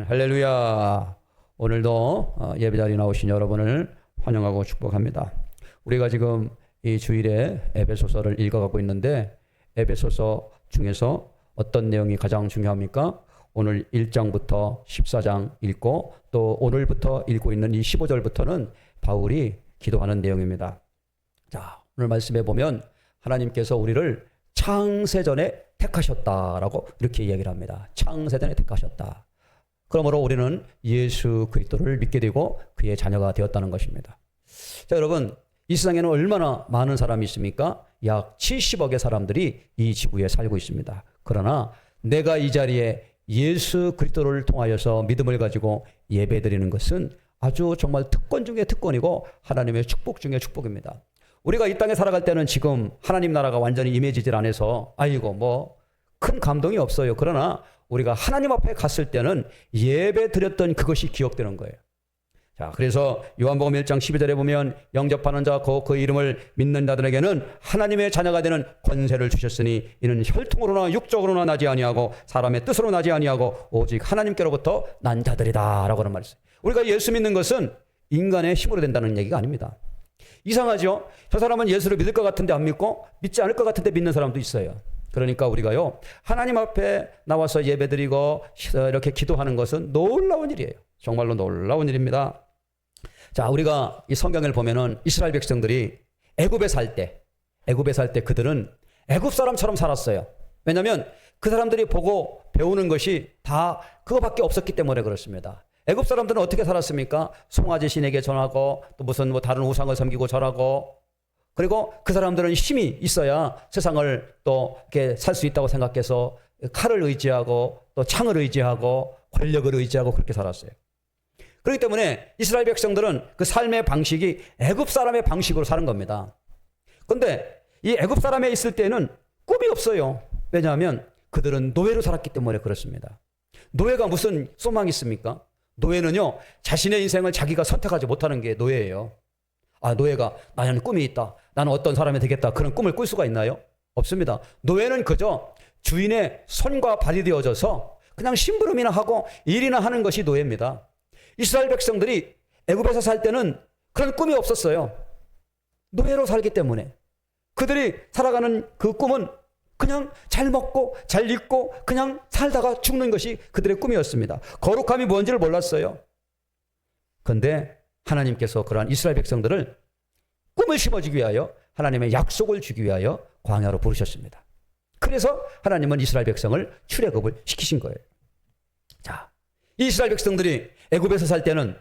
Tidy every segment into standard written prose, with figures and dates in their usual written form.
할렐루야. 오늘도 예배 자리에 나오신 여러분을 환영하고 축복합니다. 우리가 지금 이 주일에 에베소서를 읽어가고 있는데, 에베소서 중에서 어떤 내용이 가장 중요합니까? 오늘 1장부터 14장 읽고 또 오늘부터 읽고 있는 이 15절부터는 바울이 기도하는 내용입니다. 자, 오늘 말씀해 보면 하나님께서 우리를 창세전에 택하셨다라고 이렇게 이야기를 합니다. 창세전에 택하셨다. 그러므로 우리는 예수 그리스도를 믿게 되고 그의 자녀가 되었다는 것입니다. 자, 여러분, 이 세상에는 얼마나 많은 사람이 있습니까? 약 70억의 사람들이 이 지구에 살고 있습니다. 그러나 내가 이 자리에 예수 그리스도를 통하여서 믿음을 가지고 예배드리는 것은 아주 정말 특권 중에 특권이고 하나님의 축복 중에 축복입니다. 우리가 이 땅에 살아갈 때는 지금 하나님 나라가 완전히 임해지질 않아서 아이고 큰 감동이 없어요. 그러나 우리가 하나님 앞에 갔을 때는 예배 드렸던 그것이 기억되는 거예요. 자, 그래서 요한복음 1장 12절에 보면 영접하는 자 그 이름을 믿는 자들에게는 하나님의 자녀가 되는 권세를 주셨으니 이는 혈통으로나 육적으로나 나지 아니하고 사람의 뜻으로 나지 아니하고 오직 하나님께로부터 난 자들이다 라고 하는 말이 있어요. 우리가 예수 믿는 것은 인간의 힘으로 된다는 얘기가 아닙니다. 이상하죠? 저 사람은 예수를 믿을 것 같은데 안 믿고 믿지 않을 것 같은데 믿는 사람도 있어요. 그러니까 우리가요, 하나님 앞에 나와서 예배드리고 이렇게 기도하는 것은 놀라운 일이에요. 정말로 놀라운 일입니다. 자, 우리가 이 성경을 보면은 이스라엘 백성들이 애굽에 살 때 그들은 애굽 사람처럼 살았어요. 왜냐하면 그 사람들이 보고 배우는 것이 다 그거밖에 없었기 때문에 그렇습니다. 애굽 사람들은 어떻게 살았습니까? 송아지 신에게 전하고 또 무슨 다른 우상을 섬기고 절하고, 그리고 그 사람들은 힘이 있어야 세상을 또 이렇게 살 수 있다고 생각해서 칼을 의지하고 또 창을 의지하고 권력을 의지하고 그렇게 살았어요. 그렇기 때문에 이스라엘 백성들은 그 삶의 방식이 애굽 사람의 방식으로 사는 겁니다. 그런데 이 애굽 사람에 있을 때는 꿈이 없어요. 왜냐하면 그들은 노예로 살았기 때문에 그렇습니다. 노예가 무슨 소망이 있습니까? 노예는요, 자신의 인생을 자기가 선택하지 못하는 게 노예예요. 아, 노예가 나는 꿈이 있다, 나는 어떤 사람이 되겠다, 그런 꿈을 꿀 수가 있나요? 없습니다. 노예는 그저 주인의 손과 발이 되어져서 그냥 심부름이나 하고 일이나 하는 것이 노예입니다. 이스라엘 백성들이 애굽에서 살 때는 그런 꿈이 없었어요. 노예로 살기 때문에 그들이 살아가는 그 꿈은 그냥 잘 먹고 잘 입고 그냥 살다가 죽는 것이 그들의 꿈이었습니다. 거룩함이 뭔지를 몰랐어요. 그런데 하나님께서 그러한 이스라엘 백성들을 꿈을 심어주기 위하여 하나님의 약속을 주기 위하여 광야로 부르셨습니다. 그래서 하나님은 이스라엘 백성을 출애굽을 시키신 거예요. 자, 이스라엘 백성들이 애굽에서 살 때는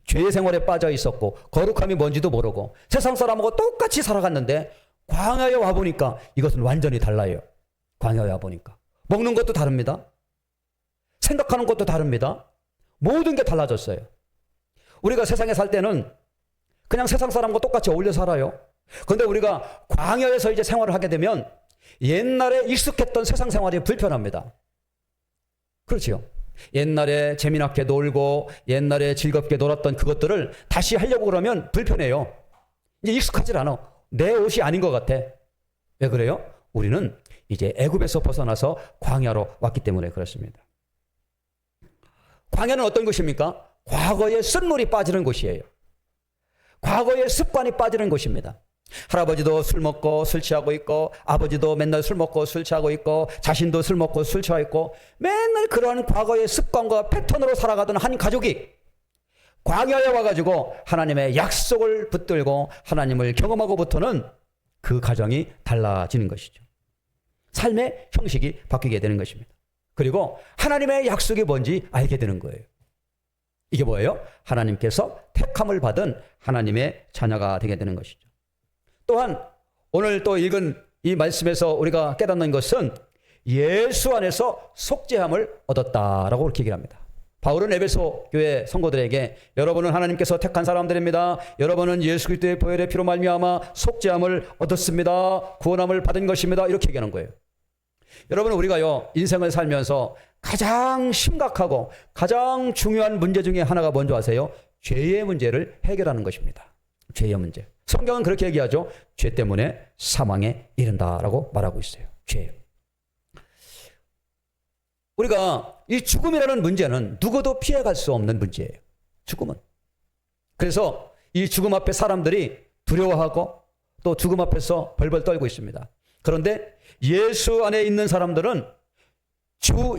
죄의 생활에 빠져 있었고 거룩함이 뭔지도 모르고 세상 사람하고 똑같이 살아갔는데 광야에 와보니까 이것은 완전히 달라요. 광야에 와보니까 먹는 것도 다릅니다. 생각하는 것도 다릅니다. 모든 게 달라졌어요. 우리가 세상에 살 때는 그냥 세상 사람과 똑같이 어울려 살아요. 그런데 우리가 광야에서 이제 생활을 하게 되면 옛날에 익숙했던 세상 생활이 불편합니다. 그렇죠? 옛날에 재미나게 놀고 옛날에 즐겁게 놀았던 그것들을 다시 하려고 그러면 불편해요. 이제 익숙하지 않아. 내 옷이 아닌 것 같아. 왜 그래요? 우리는 이제 애굽에서 벗어나서 광야로 왔기 때문에 그렇습니다. 광야는 어떤 것입니까? 과거의 쓴물이 빠지는 곳이에요. 과거의 습관이 빠지는 곳입니다. 할아버지도 술 먹고 술 취하고 있고 아버지도 맨날 술 먹고 술 취하고 있고 자신도 술 먹고 술 취하고 있고 맨날 그러한 과거의 습관과 패턴으로 살아가던 한 가족이 광야에 와가지고 하나님의 약속을 붙들고 하나님을 경험하고부터는 그 가정이 달라지는 것이죠. 삶의 형식이 바뀌게 되는 것입니다. 그리고 하나님의 약속이 뭔지 알게 되는 거예요. 이게 뭐예요? 하나님께서 택함을 받은 하나님의 자녀가 되게 되는 것이죠. 또한 오늘 또 읽은 이 말씀에서 우리가 깨닫는 것은 예수 안에서 속죄함을 얻었다라고 그렇게 얘기를 합니다. 바울은 에베소 교회 성도들에게 여러분은 하나님께서 택한 사람들입니다. 여러분은 예수 그리스도의 보혈의 피로 말미암아 속죄함을 얻었습니다. 구원함을 받은 것입니다. 이렇게 얘기하는 거예요. 여러분, 우리가요, 인생을 살면서 가장 심각하고 가장 중요한 문제 중에 하나가 뭔지 아세요? 죄의 문제를 해결하는 것입니다. 죄의 문제. 성경은 그렇게 얘기하죠. 죄 때문에 사망에 이른다라고 말하고 있어요. 죄. 우리가 이 죽음이라는 문제는 누구도 피해갈 수 없는 문제예요. 죽음은. 그래서 이 죽음 앞에 사람들이 두려워하고 또 죽음 앞에서 벌벌 떨고 있습니다. 그런데 예수 안에 있는 사람들은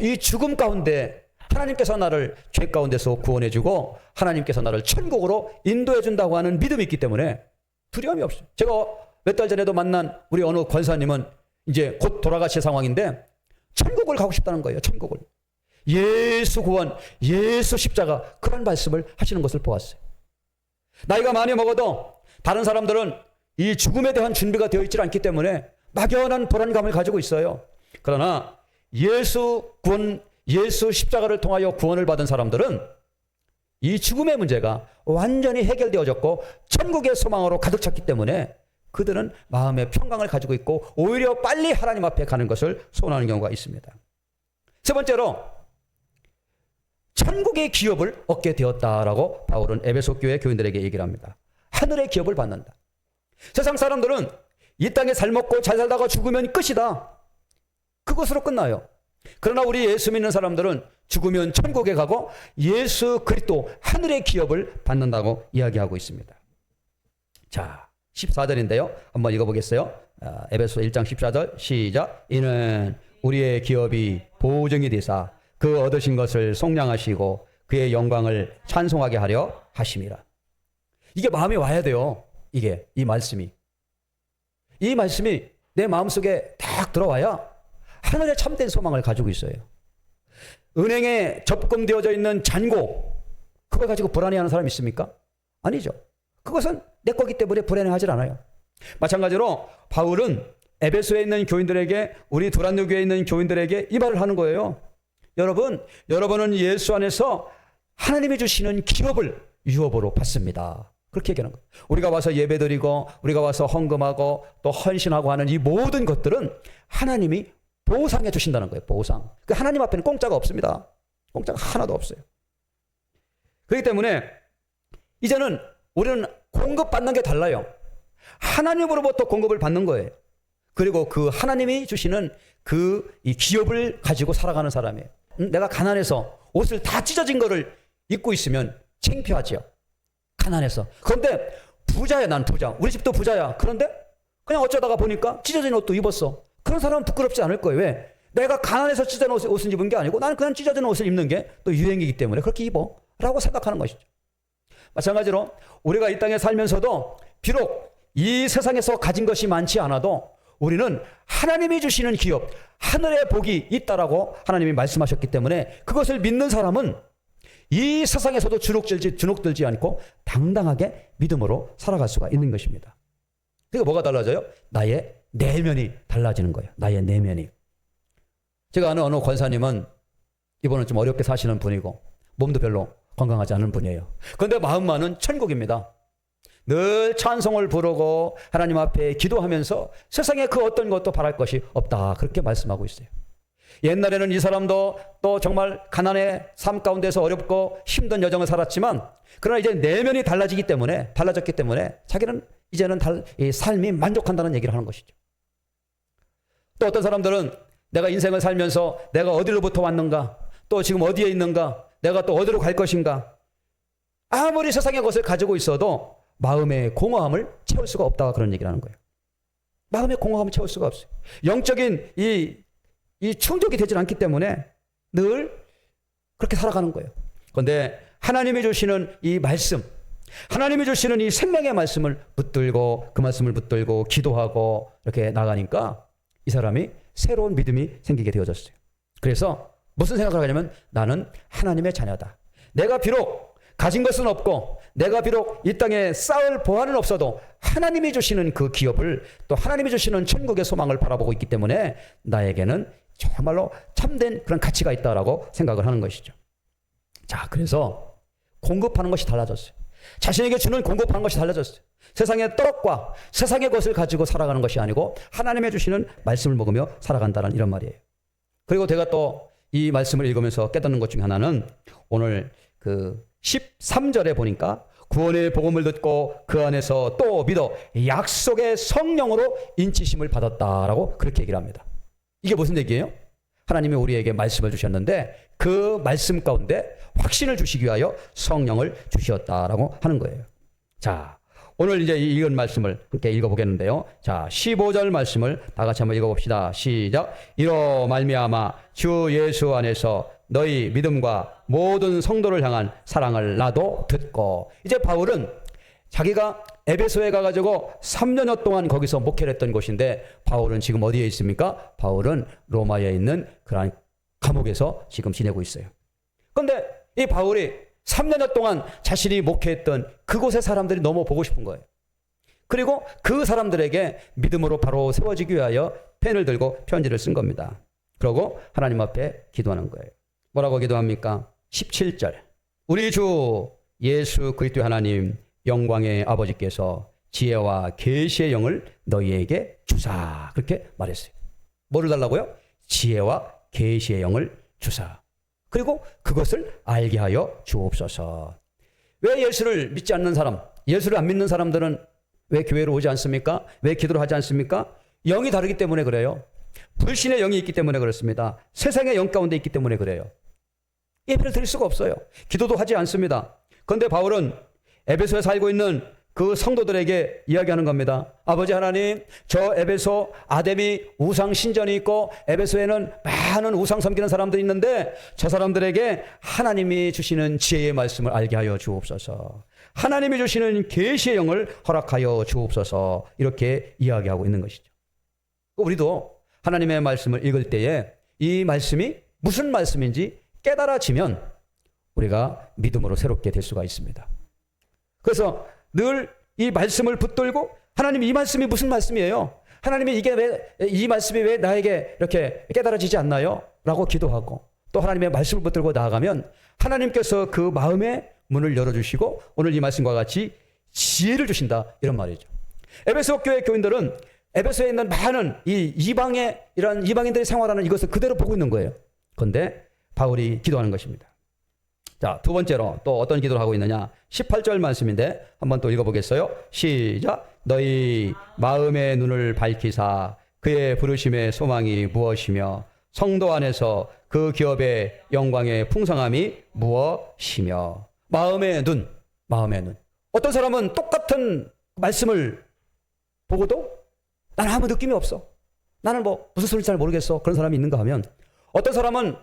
이 죽음 가운데 하나님께서 나를 죄 가운데서 구원해주고 하나님께서 나를 천국으로 인도해준다고 하는 믿음이 있기 때문에 두려움이 없어요. 제가 몇 달 전에도 만난 우리 어느 권사님은 이제 곧 돌아가실 상황인데 천국을 가고 싶다는 거예요. 천국을. 예수 구원, 예수 십자가, 그런 말씀을 하시는 것을 보았어요. 나이가 많이 먹어도 다른 사람들은 이 죽음에 대한 준비가 되어 있지 않기 때문에 막연한 불안감을 가지고 있어요. 그러나 예수 구원, 예수 십자가를 통하여 구원을 받은 사람들은 이 죽음의 문제가 완전히 해결되어졌고 천국의 소망으로 가득 찼기 때문에 그들은 마음의 평강을 가지고 있고 오히려 빨리 하나님 앞에 가는 것을 소원하는 경우가 있습니다. 세 번째로 천국의 기업을 얻게 되었다라고 바울은 에베소 교회 교인들에게 얘기를 합니다. 하늘의 기업을 받는다. 세상 사람들은 이 땅에 잘 먹고 잘 살다가 죽으면 끝이다. 그것으로 끝나요. 그러나 우리 예수 믿는 사람들은 죽으면 천국에 가고 예수 그리스도 하늘의 기업을 받는다고 이야기하고 있습니다. 자, 14절인데요. 한번 읽어보겠어요. 에베소 1장 14절 시작. 이는 우리의 기업이 보증이 되사 그 얻으신 것을 속량하시고 그의 영광을 찬송하게 하려 하심이라. 이게 마음에 와야 돼요. 이 말씀이 내 마음속에 딱 들어와야 하늘의 참된 소망을 가지고 있어요. 은행에 접금되어져 있는 잔고, 그걸 가지고 불안해하는 사람 있습니까? 아니죠. 그것은 내 거기 때문에 불안해하지 않아요. 마찬가지로 바울은 에베소에 있는 교인들에게, 우리 두란노 교회에 있는 교인들에게 이 말을 하는 거예요. 여러분은 예수 안에서 하나님이 주시는 기업을 유업으로 받습니다. 그렇게 얘기하는 거예요. 우리가 와서 예배드리고 우리가 와서 헌금하고 또 헌신하고 하는 이 모든 것들은 하나님이 보상해 주신다는 거예요. 보상. 그 하나님 앞에는 공짜가 없습니다. 공짜가 하나도 없어요. 그렇기 때문에 이제는 우리는 공급받는 게 달라요. 하나님으로부터 공급을 받는 거예요. 그리고 그 하나님이 주시는 이 기업을 가지고 살아가는 사람이에요. 내가 가난해서 옷을 다 찢어진 거를 입고 있으면 창피하지요. 가난해서. 그런데 부자야, 난 부자. 우리 집도 부자야. 그런데 그냥 어쩌다가 보니까 찢어진 옷도 입었어. 그런 사람은 부끄럽지 않을 거예요. 왜? 내가 가난해서 찢어진 옷을 입은 게 아니고 나는 그냥 찢어진 옷을 입는 게 또 유행이기 때문에 그렇게 입어 라고 생각하는 것이죠. 마찬가지로 우리가 이 땅에 살면서도 비록 이 세상에서 가진 것이 많지 않아도 우리는 하나님이 주시는 기업, 하늘의 복이 있다라고 하나님이 말씀하셨기 때문에 그것을 믿는 사람은 이 세상에서도 주눅들지 않고 당당하게 믿음으로 살아갈 수가 있는 것입니다. 그러니까 뭐가 달라져요? 나의 내면이 달라지는 거예요. 나의 내면이. 제가 아는 어느 권사님은 이번은 좀 어렵게 사시는 분이고 몸도 별로 건강하지 않은 분이에요. 그런데 마음만은 천국입니다. 늘 찬송을 부르고 하나님 앞에 기도하면서 세상에 그 어떤 것도 바랄 것이 없다. 그렇게 말씀하고 있어요. 옛날에는 이 사람도 또 정말 가난의 삶 가운데서 어렵고 힘든 여정을 살았지만 그러나 이제 내면이 달라졌기 때문에 자기는 이제는 이 삶이 만족한다는 얘기를 하는 것이죠. 또 어떤 사람들은 내가 인생을 살면서 내가 어디로부터 왔는가, 또 지금 어디에 있는가, 내가 또 어디로 갈 것인가, 아무리 세상의 것을 가지고 있어도 마음의 공허함을 채울 수가 없다, 그런 얘기를 하는 거예요. 마음의 공허함을 채울 수가 없어요. 영적인 이 충족이 되질 않기 때문에 늘 그렇게 살아가는 거예요. 그런데 하나님이 주시는 이 말씀, 하나님이 주시는 이 생명의 말씀을 붙들고 그 말씀을 붙들고 기도하고 이렇게 나가니까 이 사람이 새로운 믿음이 생기게 되어졌어요. 그래서 무슨 생각을 하냐면 나는 하나님의 자녀다. 내가 비록 가진 것은 없고 내가 비록 이 땅에 쌓을 보안은 없어도 하나님이 주시는 그 기업을 또 하나님이 주시는 천국의 소망을 바라보고 있기 때문에 나에게는 정말로 참된 그런 가치가 있다라고 생각을 하는 것이죠. 자, 그래서 공급하는 것이 달라졌어요. 자신에게 주는 공급하는 것이 달라졌어요. 세상의 떡과 세상의 것을 가지고 살아가는 것이 아니고 하나님의 주시는 말씀을 먹으며 살아간다는 이런 말이에요. 그리고 제가 또 이 말씀을 읽으면서 깨닫는 것 중에 하나는 오늘 그 13절에 보니까 구원의 복음을 듣고 그 안에서 또 믿어 약속의 성령으로 인치심을 받았다라고 그렇게 얘기를 합니다. 이게 무슨 얘기예요? 하나님이 우리에게 말씀을 주셨는데 그 말씀 가운데 확신을 주시기 위하여 성령을 주셨다라고 하는 거예요. 자, 오늘 이제 읽은 말씀을 함께 읽어보겠는데요. 자, 15절 말씀을 다 같이 한번 읽어봅시다. 시작. 이로 말미암아 주 예수 안에서 너희 믿음과 모든 성도를 향한 사랑을 나도 듣고. 이제 바울은 자기가 에베소에 가가지고 3년여 동안 거기서 목회를 했던 곳인데 바울은 지금 어디에 있습니까? 바울은 로마에 있는 그러한 감옥에서 지금 지내고 있어요. 그런데 이 바울이 3년여 동안 자신이 목회했던 그곳의 사람들이 너무 보고 싶은 거예요. 그리고 그 사람들에게 믿음으로 바로 세워지기 위하여 펜을 들고 편지를 쓴 겁니다. 그러고 하나님 앞에 기도하는 거예요. 뭐라고 기도합니까? 17절. 우리 주 예수 그리스도의 하나님 영광의 아버지께서 지혜와 계시의 영을 너희에게 주사. 그렇게 말했어요. 뭐를 달라고요? 지혜와 계시의 영을 주사. 그리고 그것을 알게 하여 주옵소서. 왜 예수를 믿지 않는 사람, 예수를 안 믿는 사람들은 왜 교회로 오지 않습니까? 왜 기도를 하지 않습니까? 영이 다르기 때문에 그래요. 불신의 영이 있기 때문에 그렇습니다. 세상의 영 가운데 있기 때문에 그래요. 예배를 드릴 수가 없어요. 기도도 하지 않습니다. 그런데 바울은 에베소에 살고 있는 그 성도들에게 이야기하는 겁니다. 아버지 하나님, 저 에베소 아데미 우상 신전이 있고 에베소에는 많은 우상 섬기는 사람들이 있는데 저 사람들에게 하나님이 주시는 지혜의 말씀을 알게 하여 주옵소서. 하나님이 주시는 계시의 영을 허락하여 주옵소서. 이렇게 이야기하고 있는 것이죠. 우리도 하나님의 말씀을 읽을 때에 이 말씀이 무슨 말씀인지 깨달아지면 우리가 믿음으로 새롭게 될 수가 있습니다. 그래서 늘 이 말씀을 붙들고 하나님 이 말씀이 무슨 말씀이에요? 하나님이 이게 왜, 이 말씀이 왜 나에게 이렇게 깨달아지지 않나요? 라고 기도하고 또 하나님의 말씀을 붙들고 나아가면 하나님께서 그 마음의 문을 열어주시고 오늘 이 말씀과 같이 지혜를 주신다 이런 말이죠. 에베소 교회 교인들은 에베소에 있는 많은 이 이방의 이런 이방인들이 생활하는 이것을 그대로 보고 있는 거예요. 그런데 바울이 기도하는 것입니다. 자, 두 번째로 또 어떤 기도를 하고 있느냐? 18절 말씀인데 한번 또 읽어보겠어요? 시작. 너희 마음의 눈을 밝히사 그의 부르심의 소망이 무엇이며 성도 안에서 그 기업의 영광의 풍성함이 무엇이며. 마음의 눈, 마음의 눈. 어떤 사람은 똑같은 말씀을 보고도 나는 아무 느낌이 없어. 나는 뭐 무슨 소리인지 잘 모르겠어. 그런 사람이 있는가 하면 어떤 사람은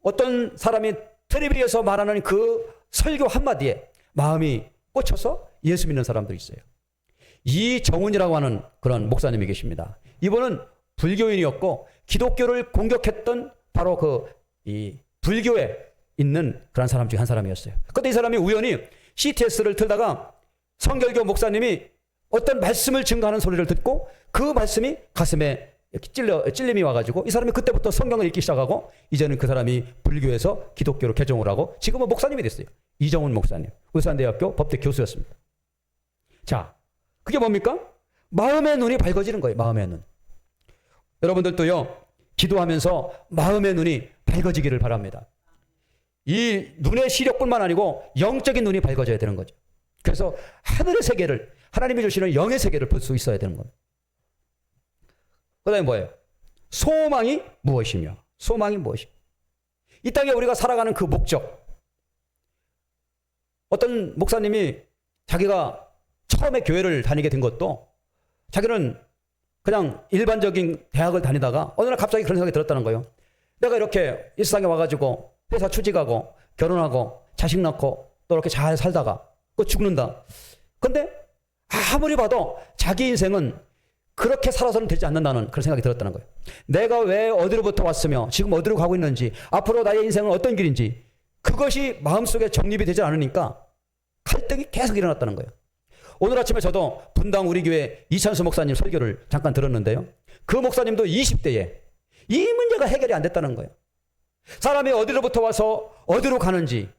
어떤 사람이 텔레비에서 말하는 그 설교 한마디에 마음이 꽂혀서 예수 믿는 사람들이 있어요. 이정훈이라고 하는 그런 목사님이 계십니다. 이분은 불교인이었고 기독교를 공격했던 바로 이 불교에 있는 그런 사람 중에 한 사람이었어요. 그런데 이 사람이 우연히 CTS를 틀다가 성결교 목사님이 어떤 말씀을 증거하는 소리를 듣고 그 말씀이 가슴에 이렇게 찔림이 와가지고 이 사람이 그때부터 성경을 읽기 시작하고 이제는 그 사람이 불교에서 기독교로 개종을 하고 지금은 목사님이 됐어요. 이정훈 목사님. 울산대학교 법대 교수였습니다. 자, 그게 뭡니까? 마음의 눈이 밝아지는 거예요. 마음의 눈. 여러분들도요, 기도하면서 마음의 눈이 밝아지기를 바랍니다. 이 눈의 시력뿐만 아니고 영적인 눈이 밝아져야 되는 거죠. 그래서 하늘의 세계를, 하나님이 주시는 영의 세계를 볼 수 있어야 되는 거예요. 그 다음에 뭐예요? 소망이 무엇이며? 소망이 무엇이며? 이 땅에 우리가 살아가는 그 목적. 어떤 목사님이 자기가 처음에 교회를 다니게 된 것도 자기는 그냥 일반적인 대학을 다니다가 어느 날 갑자기 그런 생각이 들었다는 거예요. 내가 이렇게 일상에 와가지고 회사 취직하고 결혼하고 자식 낳고 또 이렇게 잘 살다가 또 죽는다. 근데 아무리 봐도 자기 인생은 그렇게 살아서는 되지 않는다는 그런 생각이 들었다는 거예요. 내가 왜 어디로부터 왔으며 지금 어디로 가고 있는지 앞으로 나의 인생은 어떤 길인지 그것이 마음속에 정립이 되지 않으니까 갈등이 계속 일어났다는 거예요. 오늘 아침에 저도 분당 우리 교회 이찬수 목사님 설교를 잠깐 들었는데요. 그 목사님도 20대에 이 문제가 해결이 안 됐다는 거예요. 사람이 어디로부터 와서 어디로 가는지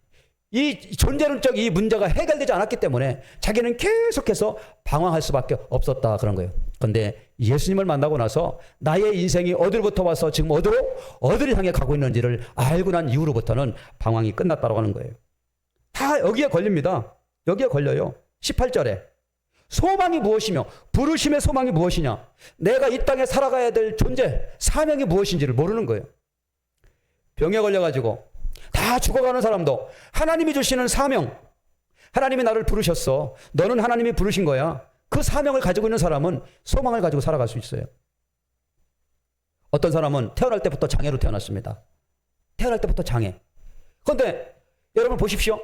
이 존재론적 이 문제가 해결되지 않았기 때문에 자기는 계속해서 방황할 수밖에 없었다 그런 거예요. 그런데 예수님을 만나고 나서 나의 인생이 어디로부터 와서 지금 어디를 향해 가고 있는지를 알고 난 이후로부터는 방황이 끝났다고 하는 거예요. 다 여기에 걸립니다. 여기에 걸려요. 18절에 소망이 무엇이며 부르심의 소망이 무엇이냐. 내가 이 땅에 살아가야 될 존재 사명이 무엇인지를 모르는 거예요. 병에 걸려가지고 다 죽어가는 사람도 하나님이 주시는 사명, 하나님이 나를 부르셨어. 너는 하나님이 부르신 거야. 그 사명을 가지고 있는 사람은 소망을 가지고 살아갈 수 있어요. 어떤 사람은 태어날 때부터 장애로 태어났습니다. 태어날 때부터 장애. 그런데 여러분 보십시오.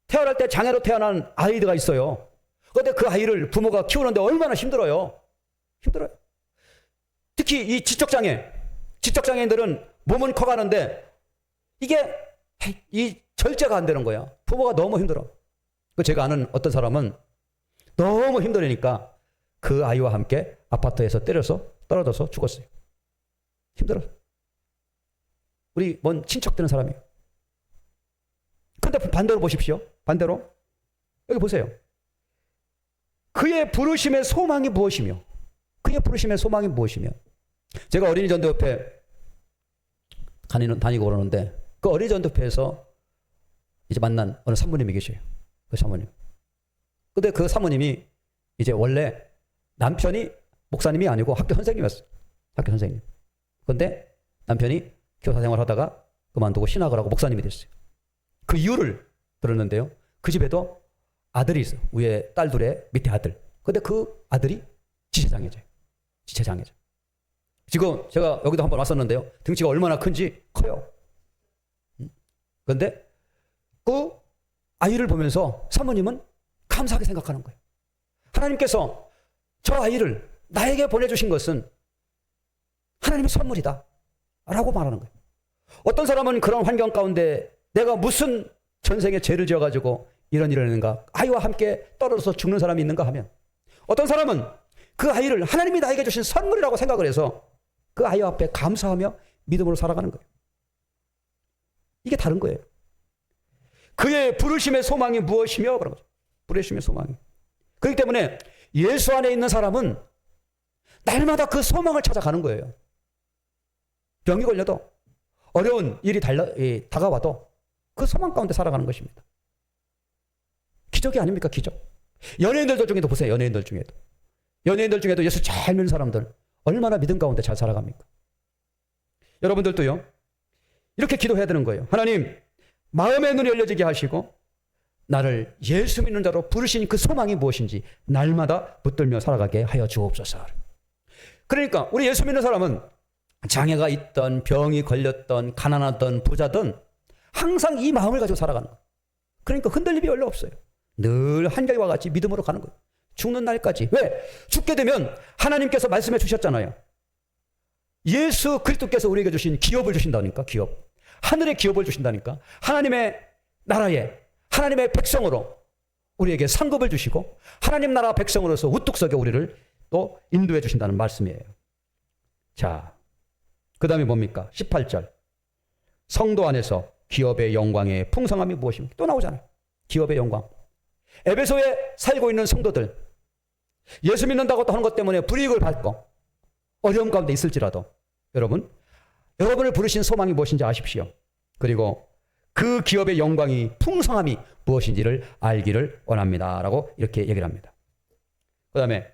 태어날 때 장애로 태어난 아이가 있어요. 그런데 그 아이를 부모가 키우는데 얼마나 힘들어요. 힘들어요. 특히 이 지적장애인들은 몸은 커가는데 이게 이 절제가 안 되는 거야. 부모가 너무 힘들어. 제가 아는 어떤 사람은 너무 힘들으니까 그 아이와 함께 아파트에서 때려서 떨어져서 죽었어요. 힘들어서. 우리 먼 친척 되는 사람이에요. 그런데 반대로 보십시오. 반대로. 여기 보세요. 그의 부르심의 소망이 무엇이며, 그의 부르심의 소망이 무엇이며. 제가 어린이 전도협회 다니고 그러는데 그 어린이 전도협회에서 이제 만난 어느 사모님이 계셔요. 그 사모님. 근데 그 사모님이 이제 원래 남편이 목사님이 아니고 학교 선생님이었어요. 학교 선생님. 근데 남편이 교사 생활 하다가 그만두고 신학을 하고 목사님이 됐어요. 그 이유를 들었는데요. 그 집에도 아들이 있어요. 위에 딸 둘에 밑에 아들. 근데 그 아들이 지체장애자예요. 지체장애자. 지금 제가 여기도 한번 왔었는데요. 등치가 얼마나 큰지 커요. 그런데 그 아이를 보면서 사모님은 감사하게 생각하는 거예요. 하나님께서 저 아이를 나에게 보내주신 것은 하나님의 선물이다 라고 말하는 거예요. 어떤 사람은 그런 환경 가운데 내가 무슨 전생에 죄를 지어가지고 이런 일을 했는가, 아이와 함께 떨어져서 죽는 사람이 있는가 하면, 어떤 사람은 그 아이를 하나님이 나에게 주신 선물이라고 생각을 해서 그 아이 앞에 감사하며 믿음으로 살아가는 거예요. 이게 다른 거예요. 그의 부르심의 소망이 무엇이며 그런 거죠. 부르심의 소망이. 그렇기 때문에 예수 안에 있는 사람은 날마다 그 소망을 찾아가는 거예요. 병이 걸려도 어려운 일이 다가와도 그 소망 가운데 살아가는 것입니다. 기적이 아닙니까? 기적. 연예인들 중에도 보세요. 연예인들 중에도 예수 잘 믿는 사람들 얼마나 믿음 가운데 잘 살아갑니까? 여러분들도요. 이렇게 기도해야 되는 거예요. 하나님, 마음의 눈이 열려지게 하시고 나를 예수 믿는 자로 부르신 그 소망이 무엇인지 날마다 붙들며 살아가게 하여 주옵소서. 그러니까 우리 예수 믿는 사람은 장애가 있던, 병이 걸렸던, 가난하던, 부자든 항상 이 마음을 가지고 살아가는 거예요. 그러니까 흔들림이 별로 없어요. 늘 한결과 같이 믿음으로 가는 거예요. 죽는 날까지. 왜? 죽게 되면 하나님께서 말씀해 주셨잖아요. 예수 그리스도께서 우리에게 주신 기업을 주신다니까. 기업. 하늘의 기업을 주신다니까. 하나님의 나라에, 하나님의 백성으로 우리에게 상급을 주시고 하나님 나라 백성으로서 우뚝 서게 우리를 또 인도해 주신다는 말씀이에요. 자, 그 다음에 뭡니까? 18절. 성도 안에서 기업의 영광의 풍성함이 무엇입니까? 또 나오잖아요. 기업의 영광. 에베소에 살고 있는 성도들, 예수 믿는다고 하는 것 때문에 불이익을 받고 어려움 가운데 있을지라도 여러분을 부르신 소망이 무엇인지 아십시오. 그리고 그 기업의 영광이 풍성함이 무엇인지를 알기를 원합니다 라고 이렇게 얘기를 합니다. 그 다음에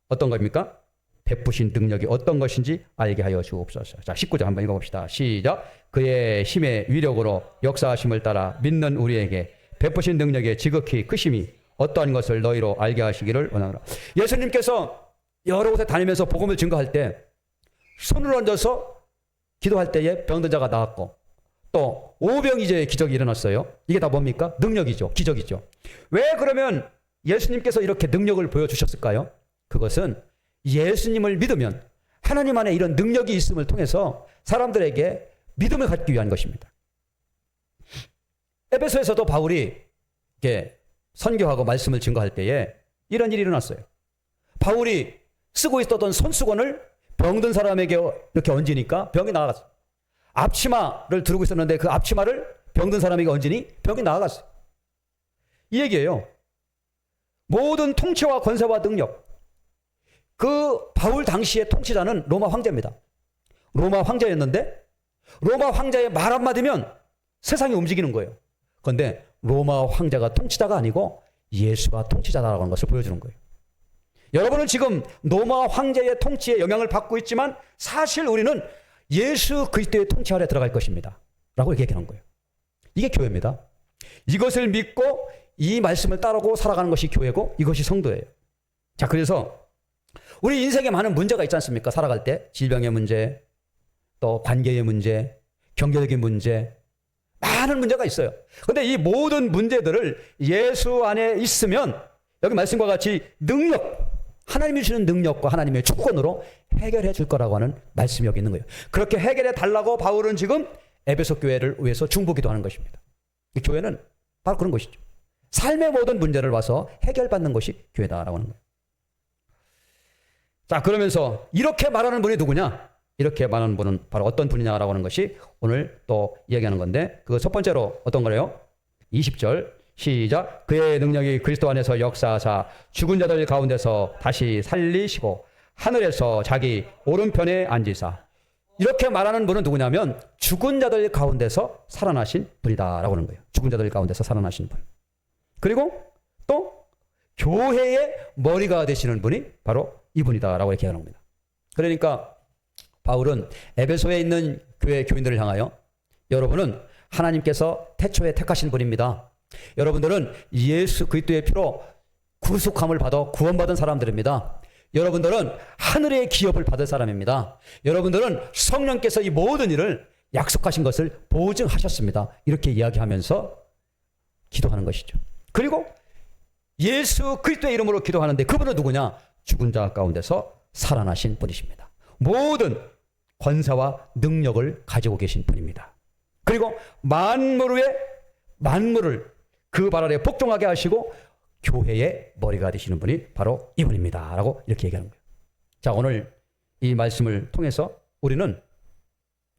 어떤 겁니까? 베푸신 능력이 어떤 것인지 알게 하여 주옵소서. 자, 19절 한번 읽어봅시다. 시작. 그의 힘의 위력으로 역사하심을 따라 믿는 우리에게 베푸신 능력의 지극히 크심이 어떠한 것을 너희로 알게 하시기를 원하노라. 예수님께서 여러 곳에 다니면서 복음을 증거할 때 손을 얹어서 기도할 때에 병든 자가 나았고 또 오병이제의 기적이 일어났어요. 이게 다 뭡니까? 능력이죠. 기적이죠. 왜 그러면 예수님께서 이렇게 능력을 보여주셨을까요? 그것은 예수님을 믿으면 하나님 안에 이런 능력이 있음을 통해서 사람들에게 믿음을 갖기 위한 것입니다. 에베소에서도 바울이 이렇게 선교하고 말씀을 증거할 때에 이런 일이 일어났어요. 바울이 쓰고 있었던 손수건을 병든 사람에게 이렇게 얹으니까 병이 나아갔어요. 앞치마를 두르고 있었는데 그 앞치마를 병든 사람에게 얹으니 병이 나아갔어요. 이 얘기예요. 모든 통치와 권세와 능력. 그 바울 당시의 통치자는 로마 황제입니다. 로마 황제였는데 로마 황제의 말 한마디면 세상이 움직이는 거예요. 그런데 로마 황제가 통치자가 아니고 예수가 통치자라고 하는 것을 보여주는 거예요. 여러분은 지금 로마 황제의 통치에 영향을 받고 있지만 사실 우리는 예수 그리스도의 통치 아래 들어갈 것입니다. 라고 이렇게 얘기하는 거예요. 이게 교회입니다. 이것을 믿고 이 말씀을 따르고 살아가는 것이 교회고 이것이 성도예요. 자, 그래서 우리 인생에 많은 문제가 있지 않습니까? 살아갈 때 질병의 문제, 또 관계의 문제, 경제적인 문제, 많은 문제가 있어요. 그런데 이 모든 문제들을 예수 안에 있으면 여기 말씀과 같이 능력, 하나님이 주시는 능력과 하나님의 주권으로 해결해 줄 거라고 하는 말씀이 여기 있는 거예요. 그렇게 해결해 달라고 바울은 지금 에베소 교회를 위해서 중보기도 하는 것입니다. 이 교회는 바로 그런 것이죠. 삶의 모든 문제를 와서 해결받는 것이 교회다라고 하는 거예요. 자, 그러면서 이렇게 말하는 분이 누구냐? 이렇게 말하는 분은 바로 어떤 분이냐라고 하는 것이 오늘 또 이야기하는 건데, 그 첫 번째로 어떤 거래요? 20절 시작. 그의 능력이 그리스도 안에서 역사하사 죽은 자들 가운데서 다시 살리시고 하늘에서 자기 오른편에 앉으사. 이렇게 말하는 분은 누구냐면 죽은 자들 가운데서 살아나신 분이다라고 하는 거예요. 죽은 자들 가운데서 살아나신 분. 그리고 또 교회의 머리가 되시는 분이 바로 이분이다라고 이렇게 하는 겁니다. 그러니까 바울은 에베소에 있는 교회 교인들을 향하여 여러분은 하나님께서 태초에 택하신 분입니다. 여러분들은 예수 그리스도의 피로 구속함을 받아 구원받은 사람들입니다. 여러분들은 하늘의 기업을 받을 사람입니다. 여러분들은 성령께서 이 모든 일을 약속하신 것을 보증하셨습니다. 이렇게 이야기하면서 기도하는 것이죠. 그리고 예수 그리스도의 이름으로 기도하는데 그분은 누구냐? 죽은 자 가운데서 살아나신 분이십니다. 모든 권세와 능력을 가지고 계신 분입니다. 그리고 만물을 그 발 아래 복종하게 하시고 교회의 머리가 되시는 분이 바로 이분입니다. 라고 이렇게 얘기하는 거예요. 자, 오늘 이 말씀을 통해서 우리는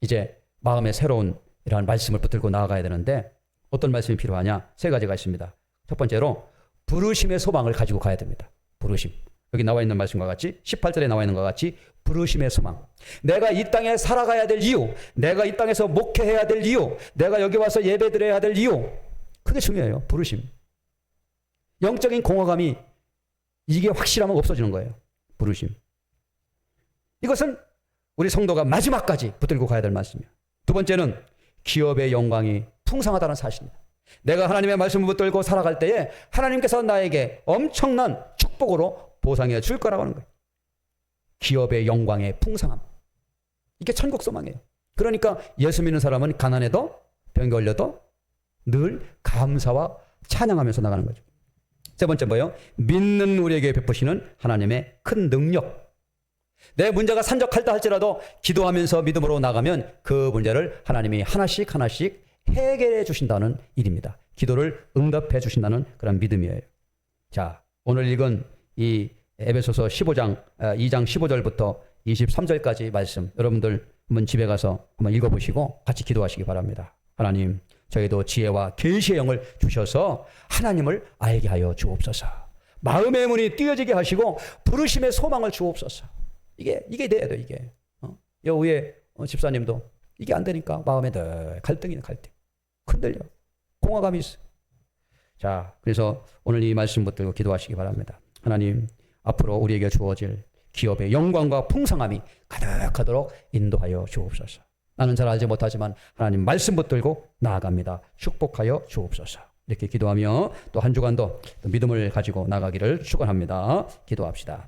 이제 마음의 새로운 이러한 말씀을 붙들고 나아가야 되는데 어떤 말씀이 필요하냐? 세 가지가 있습니다. 첫 번째로 부르심의 소망을 가지고 가야 됩니다. 부르심. 여기 나와 있는 말씀과 같이 18절에 나와 있는 것과 같이 부르심의 소망. 내가 이 땅에 살아가야 될 이유, 내가 이 땅에서 목회해야 될 이유, 내가 여기 와서 예배드려야 될 이유, 그게 중요해요. 부르심. 영적인 공허감이 이게 확실하면 없어지는 거예요. 부르심. 이것은 우리 성도가 마지막까지 붙들고 가야 될 말씀이에요. 두 번째는 기업의 영광이 풍성하다는 사실입니다. 내가 하나님의 말씀을 붙들고 살아갈 때에 하나님께서 나에게 엄청난 축복으로 보상해 줄 거라고 하는 거예요. 기업의 영광의 풍성함. 이게 천국 소망이에요. 그러니까 예수 믿는 사람은 가난해도 병이 걸려도 늘 감사와 찬양하면서 나가는 거죠. 세 번째 뭐예요? 믿는 우리에게 베푸시는 하나님의 큰 능력. 내 문제가 산적할다 할지라도 기도하면서 믿음으로 나가면 그 문제를 하나님이 하나씩 해결해 주신다는 일입니다. 기도를 응답해 주신다는 그런 믿음이에요. 자, 오늘 읽은 이 에베소서 2장 15절부터 23절까지 말씀 여러분들 한번 집에 가서 한번 읽어보시고 같이 기도하시기 바랍니다. 하나님, 저희도 지혜와 계시의 영을 주셔서 하나님을 알게 하여 주옵소서. 마음의 문이 띄어지게 하시고 부르심의 소망을 주옵소서. 이게 돼야 돼. 이게 여 위에 집사님도 이게 안 되니까 마음에 늘 갈등이네. 갈등. 흔들려. 공허감이 있어. 자, 그래서 오늘 이 말씀 붙들고 기도하시기 바랍니다. 하나님, 앞으로 우리에게 주어질 기업의 영광과 풍성함이 가득하도록 인도하여 주옵소서. 나는 잘 알지 못하지만 하나님 말씀 붙들고 나아갑니다. 축복하여 주옵소서. 이렇게 기도하며 또 한 주간도 믿음을 가지고 나가기를 축원합니다. 기도합시다.